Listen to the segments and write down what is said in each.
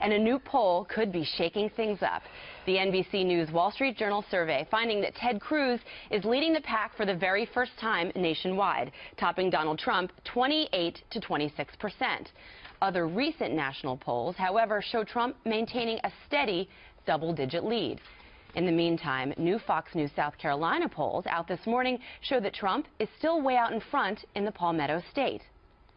and a new poll could be shaking things up. The NBC News Wall Street Journal survey finding that Ted Cruz is leading the pack for the very first time nationwide, topping Donald Trump 28 to 26%. Other recent national polls, however, show Trump maintaining a steady double-digit lead. In the meantime, new Fox News South Carolina polls out this morning show that Trump is still way out in front in the Palmetto State.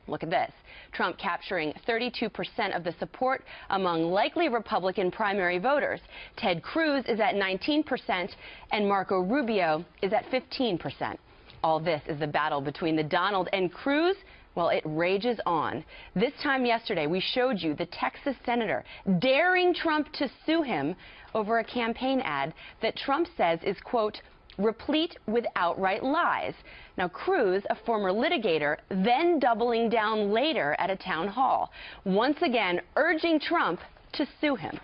Look at this. Trump capturing 32% of the support among likely Republican primary voters. Ted Cruz is at 19% and Marco Rubio is at 15%. All this is the battle between the Donald and Cruz. Well, it rages on. This time yesterday, we showed you the Texas senator daring Trump to sue him over a campaign ad that Trump says is, quote, replete with outright lies. Now, Cruz, a former litigator, then doubling down later at a town hall, once again urging Trump to sue him.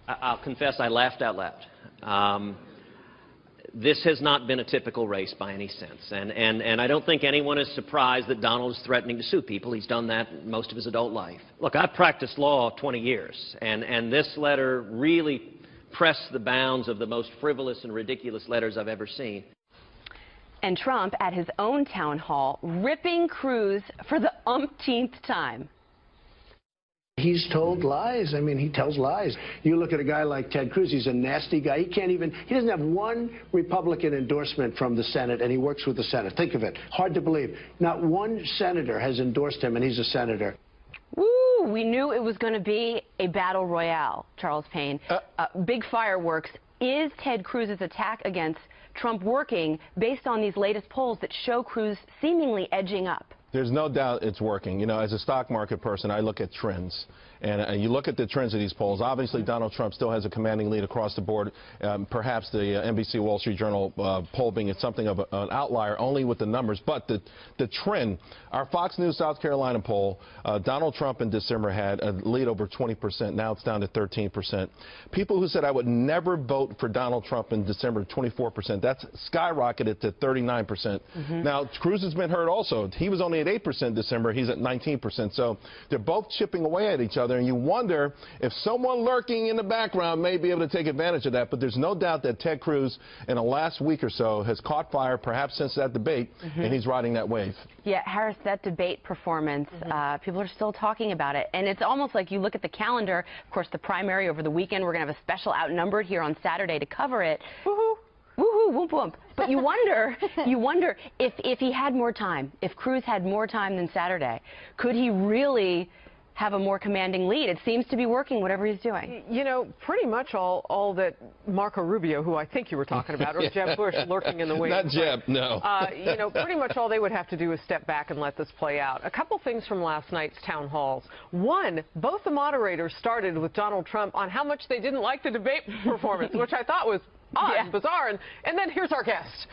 I'll confess I laughed out loud. This has not been a typical race by any sense, and I don't think anyone is surprised that Donald is threatening to sue people. He's done that most of his adult life. Look, I've practiced law 20 years, and this letter really pressed the bounds of the most frivolous and ridiculous letters I've ever seen. And Trump, at his own town hall, ripping Cruz for the umpteenth time. He's told lies. I mean, he tells lies. You look at a guy like Ted Cruz, he's a nasty guy. He doesn't have one Republican endorsement from the Senate, and he works with the Senate. Think of it. Hard to believe. Not one senator has endorsed him, and he's a senator. Woo! We knew it was going to be a battle royale, Charles Payne. Big fireworks. Is Ted Cruz's attack against Trump working based on these latest polls that show Cruz seemingly edging up? There's no doubt it's working. You know, as a stock market person, I look at trends. And you look at the trends of these polls. Obviously, Donald Trump still has a commanding lead across the board. Perhaps the NBC Wall Street Journal poll being something of an outlier only with the numbers. But the trend, our Fox News South Carolina poll, Donald Trump in December had a lead over 20%. Now it's down to 13%. People who said I would never vote for Donald Trump in December, 24%. That's skyrocketed to 39%. Now, Cruz has been hurt also. He was only at 8% in December. He's at 19%. So they're both chipping away at each other. And you wonder if someone lurking in the background may be able to take advantage of that. But there's no doubt that Ted Cruz, in the last week or so, has caught fire, perhaps since that debate, and he's riding that wave. Yeah, Harris, that debate performance, people are still talking about it. And it's almost like you look at the calendar. Of course, the primary over the weekend, we're going to have a special Outnumbered here on Saturday to cover it. Woohoo! Woohoo, whoop, whoop. But you wonder if he had more time, if Cruz had more time than Saturday, could he really have a more commanding lead? It seems to be working, whatever he's doing. You know, pretty much all that Marco Rubio, who I think you were talking about, or Jeb Bush lurking in the wings. Not Jeb, no. You know, pretty much all they would have to do is step back and let this play out. A couple things from last night's town halls. One, both the moderators started with Donald Trump on how much they didn't like the debate performance, which I thought was odd and bizarre, and then here's our guest.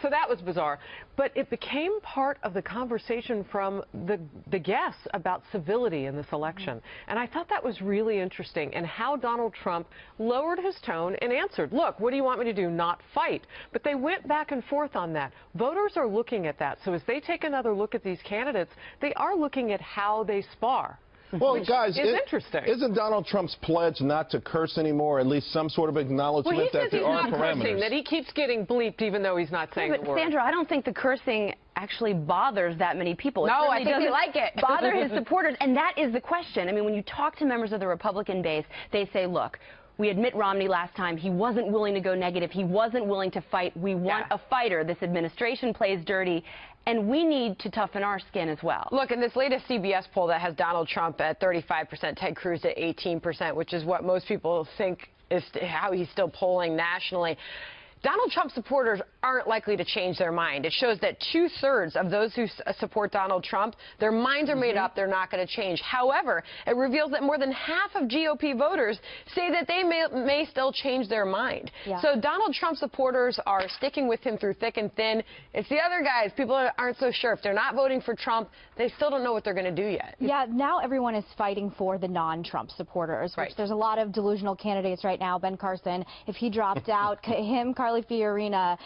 So that was bizarre. But it became part of the conversation from the guests about civility in this election. And I thought that was really interesting, and how Donald Trump lowered his tone and answered, look, what do you want me to do? Not fight. But they went back and forth on that. Voters are looking at that. So as they take another look at these candidates, they are looking at how they spar. Well, guys, interesting. Isn't Donald Trump's pledge not to curse anymore, at least some sort of acknowledgement that there are parameters? Well, he says he's not cursing, that he keeps getting bleeped even though he's not saying the word. But Sandra, I don't think the cursing actually bothers that many people. No, I think they like it. Bother his supporters, and that is the question. I mean, when you talk to members of the Republican base, they say, look, we admit Romney last time. He wasn't willing to go negative. He wasn't willing to fight. We want a fighter. This administration plays dirty, and we need to toughen our skin as well. Look, in this latest CBS poll that has Donald Trump at 35%, Ted Cruz at 18%, which is what most people think is how he's still polling nationally, Donald Trump supporters aren't likely to change their mind. It shows that 2/3 of those who support Donald Trump, their minds are made up. They're not going to change. However, it reveals that more than half of GOP voters say that they may still change their mind. So Donald Trump supporters are sticking with him through thick and thin. It's the other guys. People aren't so sure. If they're not voting for Trump, they still don't know what they're going to do yet. Yeah, now everyone is fighting for the non-Trump supporters, which there's a lot of delusional candidates right now. Ben Carson, if he dropped out, Carly Carly Fiorina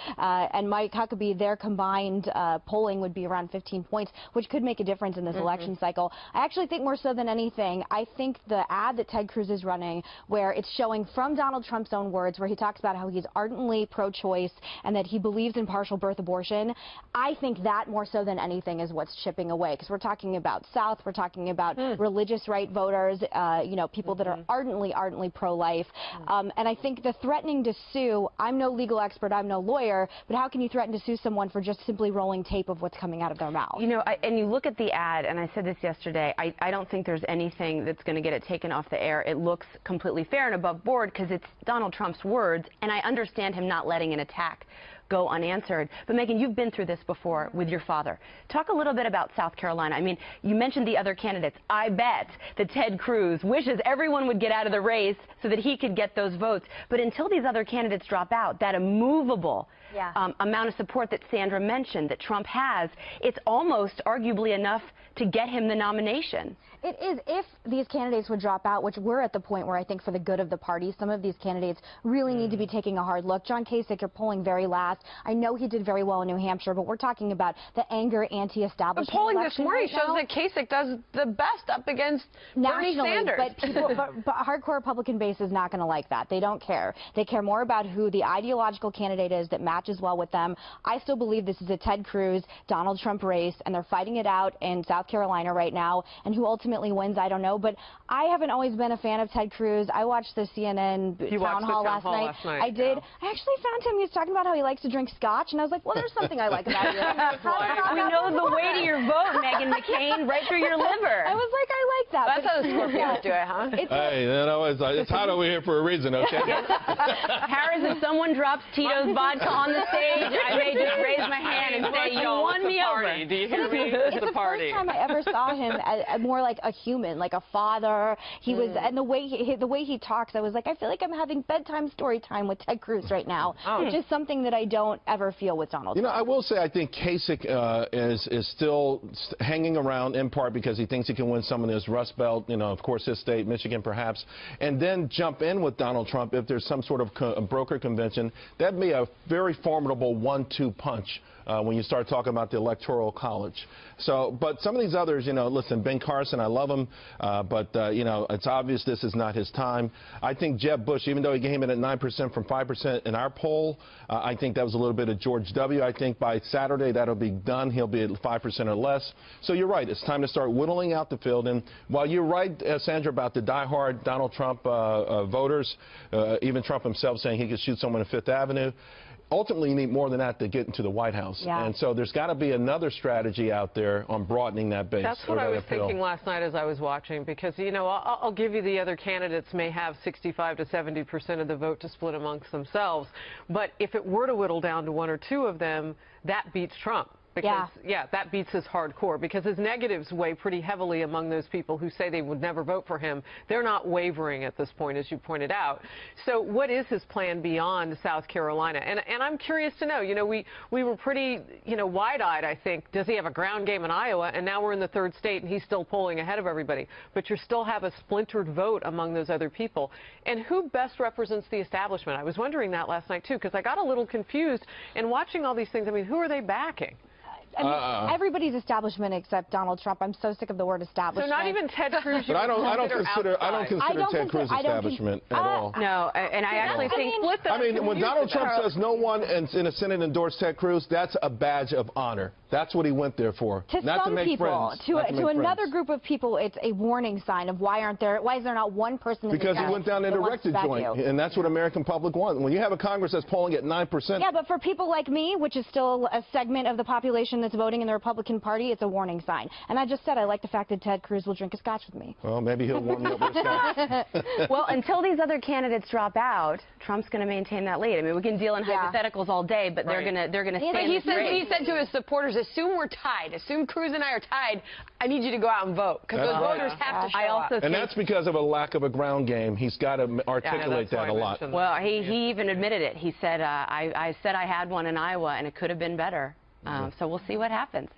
and Mike Huckabee, their combined polling would be around 15 points, which could make a difference in this election cycle. I actually think more so than anything, I think the ad that Ted Cruz is running, where it's showing from Donald Trump's own words, where he talks about how he's ardently pro-choice and that he believes in partial birth abortion, I think that more so than anything is what's chipping away, because we're talking about South, we're talking about religious right voters, you know, people that are ardently pro-life, and I think the threatening to sue, I'm no legal expert, I'm no lawyer, but how can you threaten to sue someone for just simply rolling tape of what's coming out of their mouth? You know, and you look at the ad, and I said this yesterday, I don't think there's anything that's going to get it taken off the air. It looks completely fair and above board because it's Donald Trump's words, and I understand him not letting an attack go unanswered. But Megan, you've been through this before with your father. Talk a little bit about South Carolina. I mean, you mentioned the other candidates. I bet that Ted Cruz wishes everyone would get out of the race so that he could get those votes. But until these other candidates drop out, that immovable amount of support that Sandra mentioned that Trump has, it's almost arguably enough to get him the nomination. It is, if these candidates would drop out, which we're at the point where I think for the good of the party, some of these candidates really need to be taking a hard look. John Kasich, you're polling very last. I know he did very well in New Hampshire, but we're talking about the anger anti-establishment. The polling this morning shows that Kasich does the best up against Bernie Sanders. But, but hardcore Republican base is not going to like that. They don't care. They care more about who the ideological candidate is that matches well with them. I still believe this is a Ted Cruz, Donald Trump race, and they're fighting it out in South Carolina right now. And who ultimately wins, I don't know. But I haven't always been a fan of Ted Cruz. I watched the CNN town hall last night. I did. I actually found him. He was talking about how he likes to drink scotch, and I was like, well, there's something I like about you. We know the way to your vote, Meghan McCain, right through your liver. I was like, I like that. That's how the Scorpions do it, huh? Hey, you know, it's hot over here for a reason, okay? Harris, if someone drops Tito's vodka on the stage, I may just raise my hand and say, you won me over. Do you hear me? It's the first time I ever saw him as more like a human, like a father. He was, and the way he talks, I was like, I feel like I'm having bedtime story time with Ted Cruz right now, which is something that I don't ever feel with Donald Trump. You know, I will say I think Kasich is still hanging around in part because he thinks he can win some of this Rust Belt, you know, of course his state, Michigan perhaps, and then jump in with Donald Trump if there's some sort of broker convention. That'd be a very formidable 1-2 punch when you start talking about the Electoral College. So, but some of these others, you know, listen, Ben Carson, I love him, but, you know, it's obvious this is not his time. I think Jeb Bush, even though he came in at 9% from 5% in our poll, I think that was a little bit of George W. I think by Saturday that'll be done. He'll be at 5% or less. So you're right. It's time to start whittling out the field. And while you're right, Sandra, about the diehard Donald Trump voters, even Trump himself saying he could shoot someone on Fifth Avenue, ultimately, you need more than that to get into the White House. And so there's got to be another strategy out there on broadening that base. That's what I was thinking last night as I was watching, because, you know, I'll give you the other candidates may have 65 to 70% of the vote to split amongst themselves. But if it were to whittle down to 1 or 2 of them, that beats Trump. Because, that beats his hardcore, because his negatives weigh pretty heavily among those people who say they would never vote for him. They're not wavering at this point, as you pointed out. So what is his plan beyond South Carolina? And I'm curious to know, you know, we were pretty, you know, wide-eyed, I think. Does he have a ground game in Iowa? And now we're in the 3rd state, and he's still polling ahead of everybody. But you still have a splintered vote among those other people. And who best represents the establishment? I was wondering that last night, too, because I got a little confused. And watching all these things, I mean, who are they backing? I mean, everybody's establishment except Donald Trump. I'm so sick of the word establishment. So not even Ted Cruz. But I don't consider Ted Cruz establishment at all. No, and I actually think. I mean, when Donald Trump says no one in the Senate endorsed Ted Cruz, that's a badge of honor. That's what he went there for. To not some to make people, friends. to another group of people, it's a warning sign of why is there not one person in because the he went down and erected joint, and that's what American public wants. When you have a Congress that's polling at 9%. Yeah, but for people like me, which is still a segment of the population that's voting in the Republican Party, it's a warning sign. And I just said I like the fact that Ted Cruz will drink a scotch with me. Well, maybe he'll warm you up with a scotch. Well, until these other candidates drop out, Trump's going to maintain that lead. I mean, we can deal in hypotheticals all day, but they're going to stay in this race. He said to his supporters, assume we're tied. Assume Cruz and I are tied. I need you to go out and vote, because those voters have to show up. And that's because of a lack of a ground game. He's got to articulate that a lot. Well, he even admitted it. He said, I said I had one in Iowa, and it could have been better. So we'll see what happens.